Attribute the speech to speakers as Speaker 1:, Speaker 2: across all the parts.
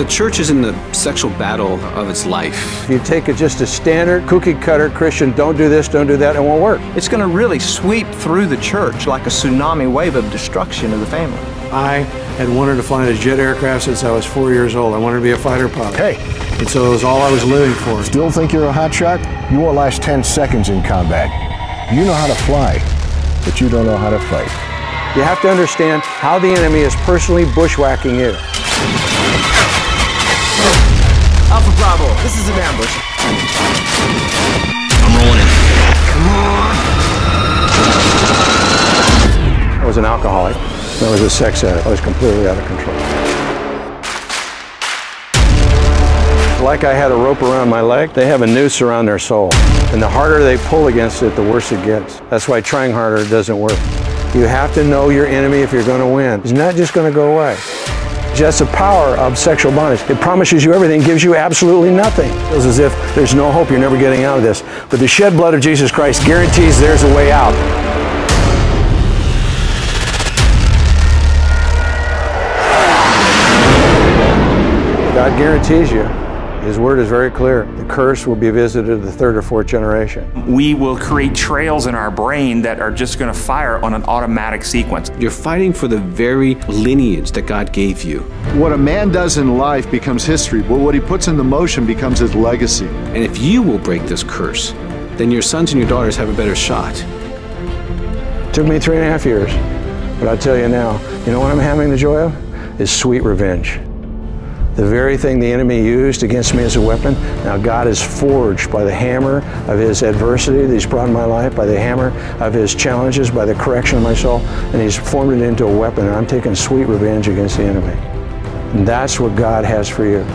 Speaker 1: The church is in the sexual battle of its life.
Speaker 2: If you take just a standard cookie-cutter Christian, don't do this, don't do that, it won't work.
Speaker 3: It's going to really sweep through the church like a tsunami wave of destruction of the family.
Speaker 2: I had wanted to fly in a jet aircraft since I was 4 years old. I wanted to be a fighter pilot.
Speaker 4: Hey.
Speaker 2: And so it was all I was living for.
Speaker 4: Still think you're a hotshot? You won't last 10 seconds in combat. You know how to fly, but you don't know how to fight.
Speaker 2: You have to understand how the enemy is personally bushwhacking you.
Speaker 3: Alpha Bravo, this is an ambush.
Speaker 1: I'm rolling in.
Speaker 3: Come on.
Speaker 2: I was an alcoholic. I was a sex addict. I was completely out of control. Like I had a rope around my leg, they have a noose around their soul. And the harder they pull against it, the worse it gets. That's why trying harder doesn't work. You have to know your enemy if you're going to win. It's not just going to go away. Just the power of sexual bondage. It promises you everything, gives you absolutely nothing. It feels as if there's no hope, you're never getting out of this. But the shed blood of Jesus Christ guarantees there's a way out. God guarantees you. His word is very clear. The curse will be visited the third or fourth generation.
Speaker 5: We will create trails in our brain that are just going to fire on an automatic sequence.
Speaker 1: You're fighting for the very lineage that God gave you.
Speaker 6: What a man does in life becomes history, but what he puts into motion becomes his legacy.
Speaker 1: And if you will break this curse, then your sons and your daughters have a better shot.
Speaker 2: It took me 3.5 years, but I'll tell you now, you know what I'm having the joy of? Is sweet revenge. The very thing the enemy used against me as a weapon, now God is forged by the hammer of his adversity that he's brought in my life, by the hammer of his challenges, by the correction of my soul, and he's formed it into a weapon, and I'm taking sweet revenge against the enemy. And that's what God has for you.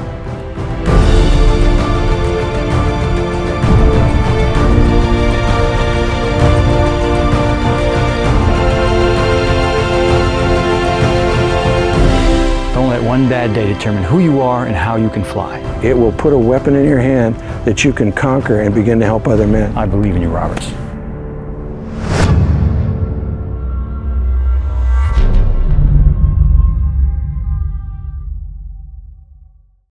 Speaker 7: Don't let one bad day determine who you are and how you can fly.
Speaker 2: It will put a weapon in your hand that you can conquer and begin to help other men.
Speaker 7: I believe in you, Roberts.